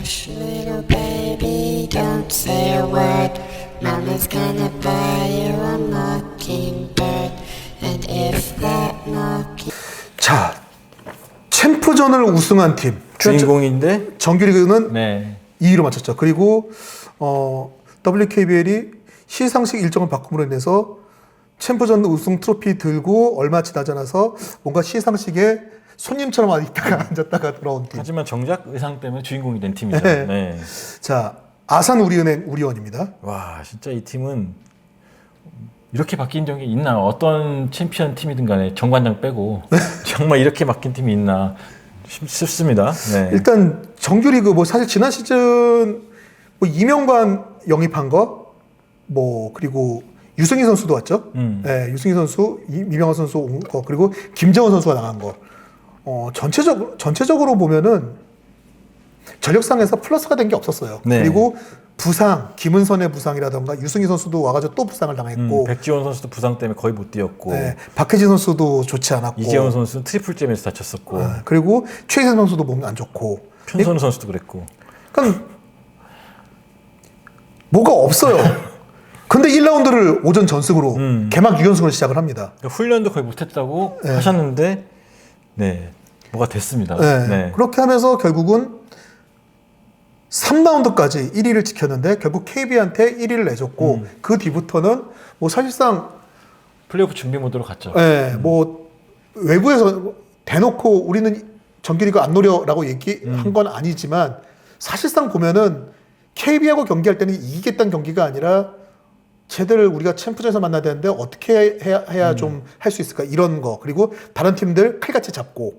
Hush, little baby, don't say a word. Mama's gonna buy you a mockingbird. And if that mocking... 자, 챔프전을 우승한 팀 주인공인데 정규리그는 네. 2위로 마쳤죠. 그리고 WKBL이 시상식 일정을 바꿈으로 인해서 챔프전 우승 트로피 들고 얼마 지나지 않아서 뭔가 시상식에 손님처럼 있다가 앉았다가 돌아온 팀. 하지만 정작 의상 때문에 주인공이 된 팀이죠. 네. 네. 자, 아산 우리은행 우리원입니다. 와, 진짜 이 팀은 이렇게 바뀐 적이 있나? 어떤 챔피언 팀이든 간에 정관장 빼고 정말 이렇게 바뀐 팀이 있나 싶습니다. 네. 일단 정규리그 뭐 사실 지난 시즌 뭐 이명관 영입한 거 뭐 그리고 유승희 선수도 왔죠. 네, 유승희 선수, 이명관 선수 온 거 그리고 김재원 선수가 나간 거. 전체적으로 보면은 전력상에서 플러스가 된 게 없었어요. 네. 그리고 부상, 김은선의 부상이라던가 유승희 선수도 와가지고 또 부상을 당했고, 백지원 선수도 부상 때문에 거의 못 뛰었고, 네, 박혜진 선수도 좋지 않았고, 이재원 선수는 트리플잼에서 다쳤었고, 그리고 최희선 선수도 몸이 안 좋고, 편선우 선수도 그랬고. 그러니까 뭐가 없어요. 근데 1라운드를 오전 전승으로 개막 6연승으로 시작을 합니다. 그러니까 훈련도 거의 못했다고 네. 하셨는데, 네, 뭐가 됐습니다. 네. 네. 그렇게 하면서 결국은 3라운드까지 1위를 지켰는데 결국 KB한테 1위를 내줬고 그 뒤부터는 뭐 사실상 플레이오프 준비 모드로 갔죠. 네, 뭐 외부에서 대놓고 우리는 정규리그 안 노려라고 얘기한 건 아니지만 사실상 보면은 KB하고 경기할 때는 이기겠다는 경기가 아니라 쟤들 우리가 챔프전에서 만나야 되는데 어떻게 해야 좀 할 수 있을까 이런 거 그리고 다른 팀들 칼같이 잡고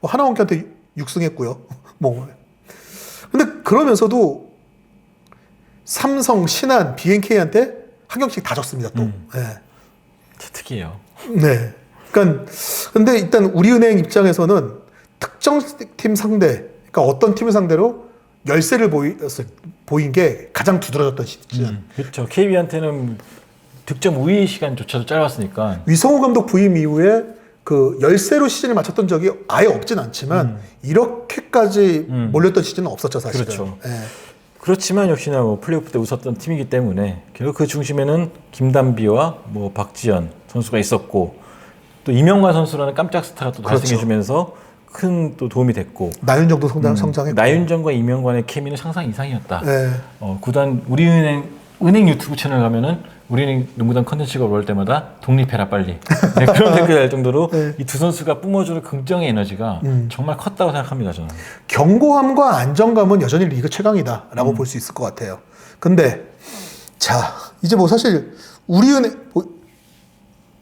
뭐 하나원키한테 6승했고요. 뭐 근데 그러면서도 삼성, 신한, BNK한테 한 경기씩 다 졌습니다 또. 네. 특이해요. 네. 그러니까 근데 일단 우리은행 입장에서는 특정 팀 상대, 그러니까 어떤 팀을 상대로 열세를 보인 게 가장 두드러졌던 시즌. 그렇죠. KB한테는 득점 우위 시간조차도 짧았으니까. 위성호 감독 부임 이후에 그 열세로 시즌을 마쳤던 적이 아예 없진 않지만 이렇게까지 몰렸던 시즌은 없었죠 사실은. 그렇죠. 네. 그렇지만 역시나 뭐 플레이오프 때 웃었던 팀이기 때문에 결국 그 중심에는 김단비와 뭐 박지현 선수가 있었고 또 이명관 선수라는 깜짝 스타가 또 그렇죠. 발생해주면서 큰 또 도움이 됐고 나윤정도 성장했고. 나윤정과 이명관의 케미는 상상 이상이었다. 네. 구단 우리은행 유튜브 채널 가면은 우리은행 농구단 컨텐츠가 올라올 때마다 독립해라 빨리. 네, 그런 댓글 날 정도로 네. 이 두 선수가 뿜어주는 긍정의 에너지가 정말 컸다고 생각합니다 저는. 견고함과 안정감은 여전히 리그 최강이다라고 볼 수 있을 것 같아요. 근데 자 이제 뭐 사실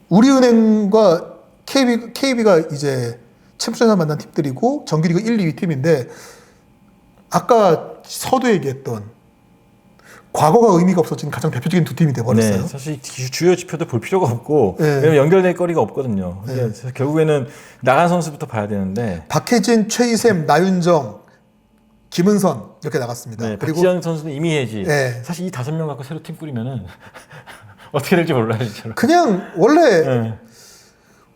우리은행과 KB가 이제 챔피언ship 만난 팀들이고 정규리그 1, 2위 팀인데 아까 서두 얘기했던 과거가 의미가 없어진 가장 대표적인 두 팀이 돼버렸어요. 네, 사실 주요 지표도 볼 필요가 없고 네. 왜냐면 연결될 거리가 없거든요. 네. 그래서 결국에는 나간 선수부터 봐야 되는데 박혜진, 최희샘, 나윤정, 김은선 이렇게 나갔습니다. 네, 그리고 박지현 선수는 이미혜지. 네. 사실 이 5명 갖고 새로 팀 꾸리면은 어떻게 될지 몰라요 진짜로. 그냥 원래 네.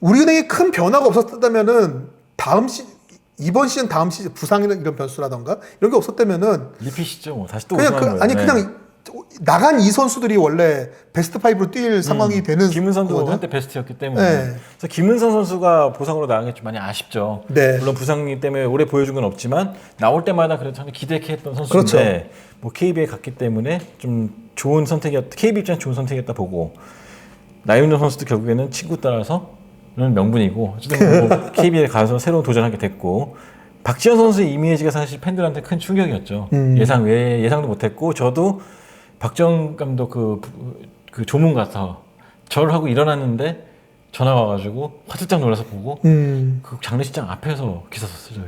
우리은행에 큰 변화가 없었다면은 이번 시즌 다음 시즌 부상이나 이런 변수라던가 이런 게 없었다면은 리핏이죠. 뭐 다시 또 그냥 우승하는 거예요. 네. 그냥 나간 이 선수들이 원래 베스트 5로 뛸 상황이 되는 김은선도 거거든. 한때 베스트였기 때문에 네. 그래서 김은선 선수가 부상으로 나간 게 좀 많이 아쉽죠. 네. 물론 부상 때문에 오래 보여준 건 없지만 나올 때마다 그래도 저는 기대했던 선수인데 그렇죠. 뭐 KB에 갔기 때문에 좀 좋은 선택이었다. KB 입장에 좋은 선택이었다 보고 나윤정 선수도 결국에는 친구 따라서는 명분이고 어쨌든 뭐 KB에 가서 새로운 도전하게 됐고 박지현 선수의 이미지가 사실 팬들한테 큰 충격이었죠. 예상도 못했고 저도 박정 감독 그 조문 가서 절을 하고 일어났는데 전화 와가지고 화들짝 놀라서 보고 그 장례식장 앞에서 기사 썼어요.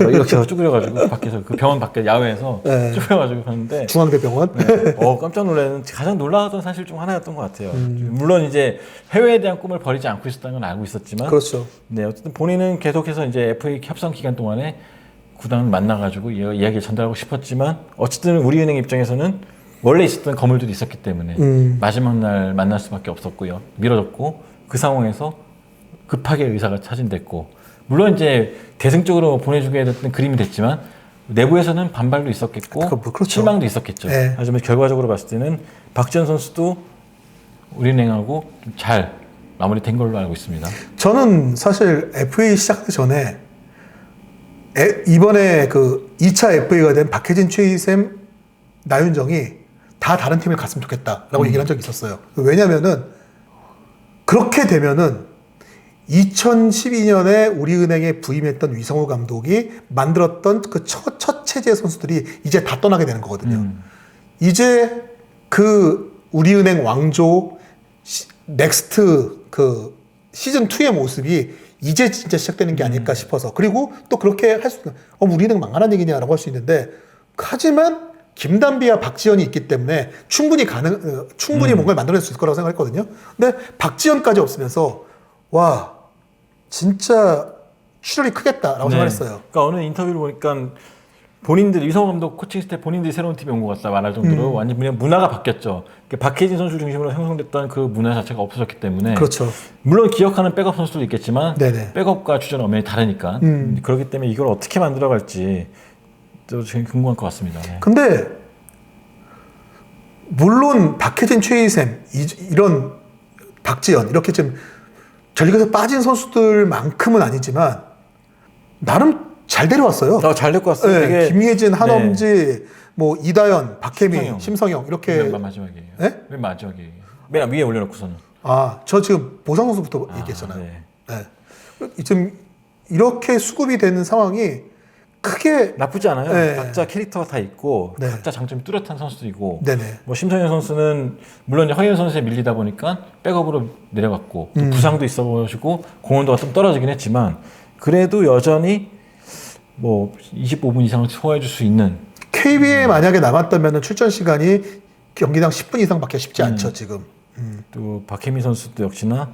이렇게 쭈그려가지고 밖에서 그 병원 밖에 야외에서 네. 쭈그려가지고 봤는데 중앙대병원. 네. 깜짝 놀라는 가장 놀라웠던 사실 중 하나였던 것 같아요. 물론 이제 해외에 대한 꿈을 버리지 않고 있었다는 건 알고 있었지만 그렇죠. 네 어쨌든 본인은 계속해서 이제 FA 협상 기간 동안에 구단을 만나가지고 이야기를 전달하고 싶었지만 어쨌든 우리은행 입장에서는 원래 있었던 거물들이 있었기 때문에 마지막 날 만날 수밖에 없었고요. 미뤄졌고 그 상황에서 급하게 의사가 차진됐고 물론 이제 대승적으로 보내주게 됐던 그림이 됐지만 내부에서는 반발도 있었겠고 그렇죠. 실망도 있었겠죠. 네. 하지만 결과적으로 봤을 때는 박지현 선수도 우리은행하고 좀 잘 마무리된 걸로 알고 있습니다. 저는 사실 FA 시작하기 전에 이번에 그 2차 FA가 된 박혜진, 최희샘, 나윤정이 다 다른 팀을 갔으면 좋겠다라고 얘기를 한 적이 있었어요. 왜냐면은 그렇게 되면은 2012년에 우리은행에 부임했던 위성호 감독이 만들었던 그 첫 체제 선수들이 이제 다 떠나게 되는 거거든요. 이제 그 우리은행 왕조 넥스트 그 시즌 2의 모습이 이제 진짜 시작되는 게 아닐까 싶어서, 그리고 또 그렇게 할 수, 우리은행 망하는 얘기냐라고 할 수 있는데, 하지만 김단비와 박지현이 있기 때문에 충분히 뭔가를 만들어낼 수 있을 거라고 생각했거든요. 근데 박지현까지 없으면서 와 진짜 출혈이 크겠다라고 생각했어요. 그러니까 어느 인터뷰를 보니까 본인들 이성호 감독 코칭 스텝 본인들이 새로운 팀이 온 것 같다 말할 정도로 완전 문화가 바뀌었죠. 박혜진 선수 중심으로 형성됐던 그 문화 자체가 없어졌기 때문에. 그렇죠. 물론 기억하는 백업 선수도 있겠지만 네네. 백업과 주전 엄연히 다르니까 그렇기 때문에 이걸 어떻게 만들어갈지 또 지금 궁금할 것 같습니다. 네. 근데 물론 박혜진, 최희샘 이런 박지현 이렇게 좀 전력에서 빠진 선수들만큼은 아니지만 나름 잘 데려왔어요. 잘 될 것 같습니다. 네, 되게 김혜진, 한엄지, 뭐 이다연, 박혜미, 심성영. 심성영 이렇게. 맨 마지막이에요. 네? 맨 마지막이에요. 맨 위에 올려놓고서는. 저 지금 보상 선수부터 얘기했잖아요. 네. 네. 지금 이렇게 수급이 되는 상황이 크게 나쁘지 않아요. 네. 각자 캐릭터가 다 있고 네. 각자 장점이 뚜렷한 선수들이고. 네네. 뭐 심성현 선수는 물론 허현 선수에 밀리다 보니까 백업으로 내려갔고 또 부상도 있어가지고 공헌도가 좀 떨어지긴 했지만 그래도 여전히 뭐 25분 이상을 소화해줄 수 있는. KB에 만약에 남았다면 출전 시간이 경기당 10분 이상밖에 쉽지 않죠 지금. 또 박혜미 선수도 역시나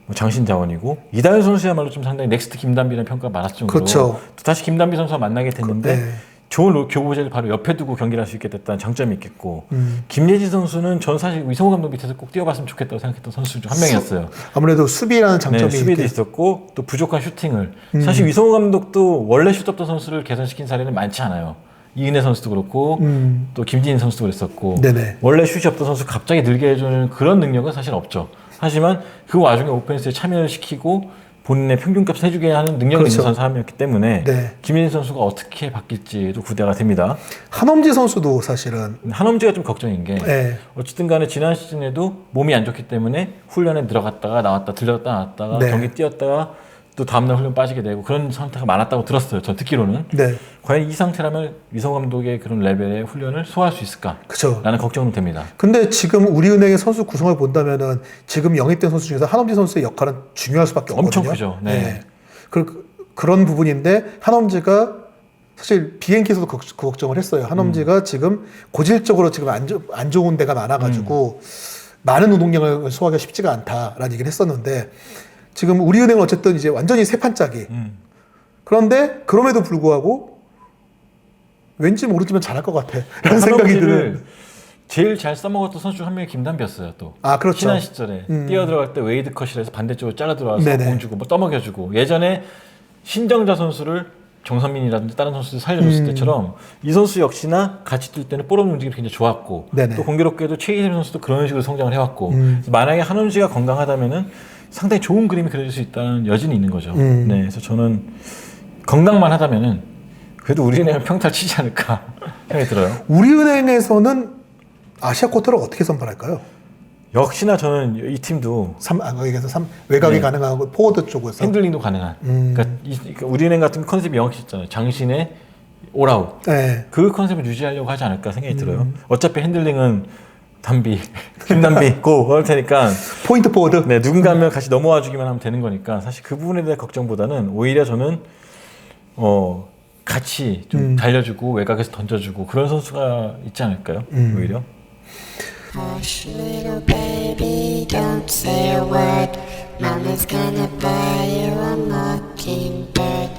뭐 장신 자원이고 이다현 선수야말로 좀 상당히 넥스트 김단비라는 평가가 많았을 정도로. 그렇죠. 또 다시 김단비 선수와 만나게 됐는데 네. 좋은 교보제를 바로 옆에 두고 경기를 할 수 있게 됐다는 장점이 있겠고 김예진 선수는 전 사실 이성호 감독 밑에서 꼭 뛰어봤으면 좋겠다고 생각했던 선수 중 한 명이었어요. 아무래도 수비라는 장점이 네, 수비도 있게. 있었고 또 부족한 슈팅을 사실 이성호 감독도 원래 슛 없던 선수를 개선시킨 사례는 많지 않아요. 이은혜 선수도 그렇고 또 김진인 선수도 그랬었고 네네. 원래 슛이 없던 선수 갑자기 늘게 해주는 그런 능력은 사실 없죠. 하지만 그 와중에 오펜스에 참여를 시키고 본인의 평균값을 해주게 하는 능력이 그렇죠. 있는 선수 한 명이기 때문에 네. 김예진 선수가 어떻게 바뀔지도 기대가 됩니다. 한엄지 선수도 사실은 한엄지가 좀 걱정인 게 네. 어쨌든 간에 지난 시즌에도 몸이 안 좋기 때문에 훈련에 들어갔다가 나왔다 들어갔다 나왔다가 네. 경기 뛰었다가 또 다음날 훈련 빠지게 되고 그런 상태가 많았다고 들었어요. 전 듣기로는. 네. 과연 이 상태라면 이성호 감독의 그런 레벨의 훈련을 소화할 수 있을까? 그렇죠. 라는 걱정은 됩니다. 근데 지금 우리은행의 선수 구성을 본다면은 지금 영입된 선수 중에서 한엄지 선수의 역할은 중요할 수밖에 없거든요. 엄청 크죠. 네. 그런 부분인데 한엄지가 사실 비행기에서도 그 걱정을 했어요. 한엄지가 지금 고질적으로 지금 안 좋은 데가 많아가지고 많은 운동량을 소화하기가 쉽지가 않다라는 얘기를 했었는데 지금 우리은행은 어쨌든 이제 완전히 새 판짜기. 그런데 그럼에도 불구하고 왠지 모르지만 잘할 것 같아. 라는 생각이 드는. 제일 잘 써먹었던 선수 중 한 명이 김단비였어요. 또 그렇죠. 신한 시절에 뛰어들어갈 때 웨이드 컷이라서 반대쪽으로 잘라 들어와서 네네. 공 주고 뭐 떠먹여주고 예전에 신정자 선수를 정선민이라든지 다른 선수들 살려줬을 때처럼 이 선수 역시나 같이 뛸 때는 볼 없는 움직임이 굉장히 좋았고 네네. 또 공교롭게도 최희샘 선수도 그런 식으로 성장을 해왔고 그래서 만약에 한훈지가 건강하다면은 상당히 좋은 그림이 그려질 수 있다는 여진이 있는 거죠. 네, 그래서 저는 건강만 하다면은 그래도 우리은행은 평타를 치지 않을까 생각이 들어요. 우리은행에서는 아시아 쿼터를 어떻게 선발할까요? 역시나 저는 이 팀도 여기서 외곽이 네. 가능하고 포워드 쪽에서 핸들링도 가능한. 그러니까 우리은행 같은 컨셉이 명확했잖아요. 장신의 올아웃. 네. 그 컨셉을 유지하려고 하지 않을까 생각이 들어요. 어차피 핸들링은 단비, 김단비 고 그럴 테니까 포인트 포워드. 네, 누군가 한 명 같이 넘어와 주기만 하면 되는 거니까 사실 그 부분에 대한 걱정보다는 오히려 저는 같이 좀 달려주고 외곽에서 던져주고 그런 선수가 있지 않을까요? 오히려. Hush, little baby, don't say a word. Mama's gonna buy you a mockingbird.